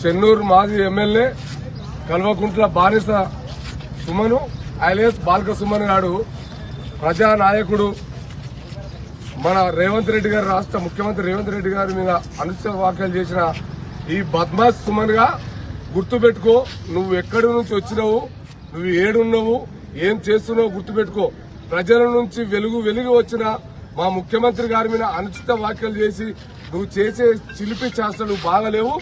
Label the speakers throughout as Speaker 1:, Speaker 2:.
Speaker 1: చెన్నూరు మాజీ ఎమ్మెల్యే కల్వకుంట్ల బానిస సుమను ఐలేస్ బాల్క సుమన్ గారు ప్రజానాయకుడు మన రేవంత్ రెడ్డి గారు రాష్ట్ర ముఖ్యమంత్రి రేవంత్ రెడ్డి గారి మీద అనుచిత వ్యాఖ్యలు చేసిన ఈ బద్మాష్ సుమన్ గా గుర్తుపెట్టుకో. నువ్వు ఎక్కడి నుంచి వచ్చినావు, నువ్వు ఏడున్నావు, ఏం చేస్తున్నావు గుర్తుపెట్టుకో. ప్రజల నుంచి వెలుగు వచ్చిన మా ముఖ్యమంత్రి గారి మీద అనుచిత వ్యాఖ్యలు చేసి నువ్వు చేసే చిలిపి చేష్టలు బాగలేవు.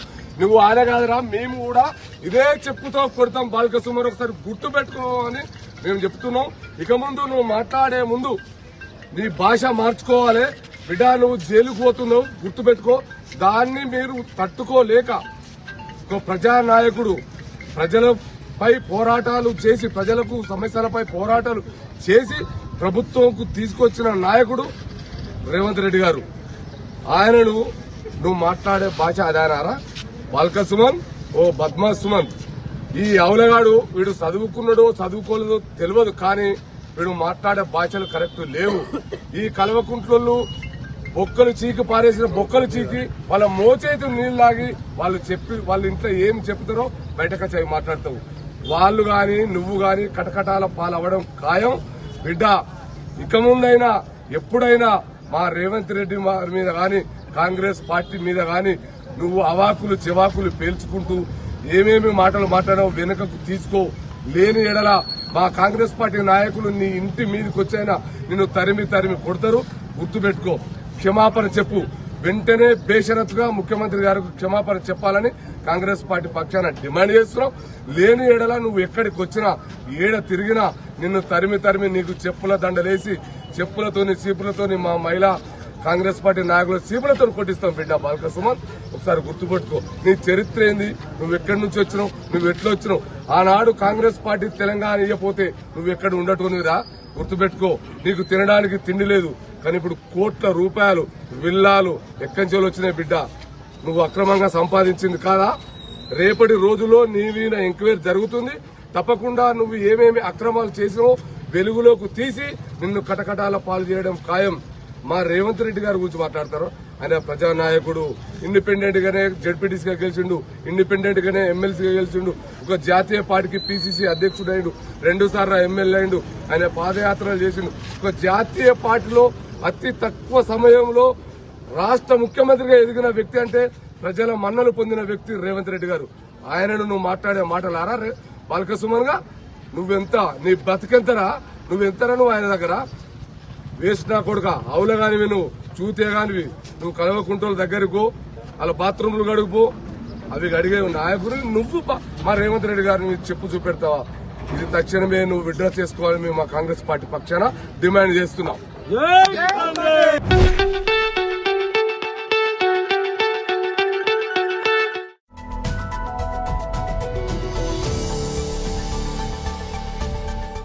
Speaker 1: నువ్వు ఆయన కాదురా, మేము కూడా ఇదే చెప్పుతో కొడతాం బాల్క సుమన్, ఒకసారి గుర్తుపెట్టుకో అని మేము చెప్తున్నాం. ఇక ముందు నువ్వు మాట్లాడే ముందు నీ భాష మార్చుకోవాలి బిడ్డ. నువ్వు జైలుకు పోతున్నావు గుర్తుపెట్టుకో. దాన్ని మీరు తట్టుకోలేక ఒక ప్రజానాయకుడు ప్రజలపై పోరాటాలు చేసి ప్రజలకు సమస్యలపై పోరాటాలు చేసి ప్రభుత్వంకు తీసుకొచ్చిన నాయకుడు రేవంత్ రెడ్డి గారు. ఆయనను నువ్వు మాట్లాడే భాష అదానారా బాల్క సుమన్? ఓ బద్మాష్ సుమన్, ఈ అవలగాడు వీడు చదువుకున్నాడో చదువుకోలేదో తెలియదు, కానీ వీడు మాట్లాడే భాషలు కరెక్ట్ లేవు. ఈ కల్వకుంట్లోళ్ళు బొక్కలు చీకి పారేసిన బొక్కలు చీకి వాళ్ళ మోచేతి నీళ్లు లాగి వాళ్ళ ఇంట్లో ఏం చెప్తారో బయటకు అవి మాట్లాడతావు. వాళ్ళు గాని నువ్వు గాని కటకటాల పాలవ్వడం ఖాయం బిడ్డ. ఇక ముందైనా ఎప్పుడైనా మా రేవంత్ రెడ్డి మీద గాని కాంగ్రెస్ పార్టీ మీద గాని నువ్వు అవాకులు చివాకులు పేల్చుకుంటూ ఏమేమి మాటలు మాట్లాడావు వెనుకకు తీసుకో. లేని ఎడల మా కాంగ్రెస్ పార్టీ నాయకులు నీ ఇంటి మీదకి వచ్చైనా నిన్ను తరిమి కొడతారు గుర్తుపెట్టుకో. క్షమాపణ చెప్పు వెంటనే, బేషరతుగా ముఖ్యమంత్రి గారికి క్షమాపణ చెప్పాలని కాంగ్రెస్ పార్టీ పక్షాన డిమాండ్ చేస్తున్నాం. లేని ఎడల నువ్వు ఎక్కడికి వచ్చినా ఏడ తిరిగినా నిన్ను తరిమి నీకు చెప్పుల దండలేసి చెప్పులతోని చీపులతోని మా మహిళా కాంగ్రెస్ పార్టీ నాయకులు చీపులతో కొట్టిస్తాం బిడ్డ బాల్క సుమన్. ఒకసారి గుర్తుపెట్టుకో, నీ చరిత్ర ఏంది, నువ్వు ఎక్కడి నుంచి వచ్చినావు, నువ్వు ఎట్లా వచ్చినావు. ఆనాడు కాంగ్రెస్ పార్టీ తెలంగాణ ఇవ్వకపోతే నువ్వు ఎక్కడ ఉండట్టుకునిరా గుర్తుపెట్టుకో. నీకు తినడానికి తిండి లేదు, కానీ ఇప్పుడు కోట్ల రూపాయలు విల్లాలు ఎక్కంచెలు వచ్చినాయి బిడ్డ. నువ్వు అక్రమంగా సంపాదించింది కాదా? రేపటి రోజుల్లో నీ మీద ఎంక్వైరీ జరుగుతుంది. తప్పకుండా నువ్వు ఏమేమి అక్రమాలు చేసినావో వెలుగులోకి తీసి నిన్ను కటకటాల పాలు చేయడం ఖాయం. మా రేవంత్ రెడ్డి గారి గురించి మాట్లాడతారు. ఆయన ప్రజానాయకుడు, ఇండిపెండెంట్ గానే జడ్పీటీసీగా గెలిచిండు, ఇండిపెండెంట్ గానే ఎమ్మెల్సీగా గెలిచిండు, ఒక జాతీయ పార్టీకి పీసీసీ అధ్యక్షుడైండు, 2 సార్లు ఎమ్మెల్యే అయిండు, ఆయన పాదయాత్రలు చేసిండు. ఒక జాతీయ పార్టీలో అతి తక్కువ సమయంలో రాష్ట్ర ముఖ్యమంత్రిగా ఎదిగిన వ్యక్తి అంటే ప్రజల మన్నలు పొందిన వ్యక్తి రేవంత్ రెడ్డి గారు. ఆయనను నువ్వు మాట్లాడే మాటలారా బాల్క సుమన్ గా? నువ్వెంత, నీ బతికెంతరా, నువ్వెంతరా నువ్వు ఆయన దగ్గర? వేస్ట్ నా కొడుక, అవులగానివి నువ్వు, చూతేగానివి నువ్వు. కల్వకుంట్ల దగ్గరకు అలా బాత్రూంలు గడుగుపో, అవి అడిగే నాయకుడు నువ్వు మా రేవంత్ రెడ్డి గారిని చెప్పు చూపెడతావా? ఇది తక్షణమే నువ్వు విత్డ్రా చేసుకోవాలని మేము మా కాంగ్రెస్ పార్టీ పక్షాన డిమాండ్ చేస్తున్నాం.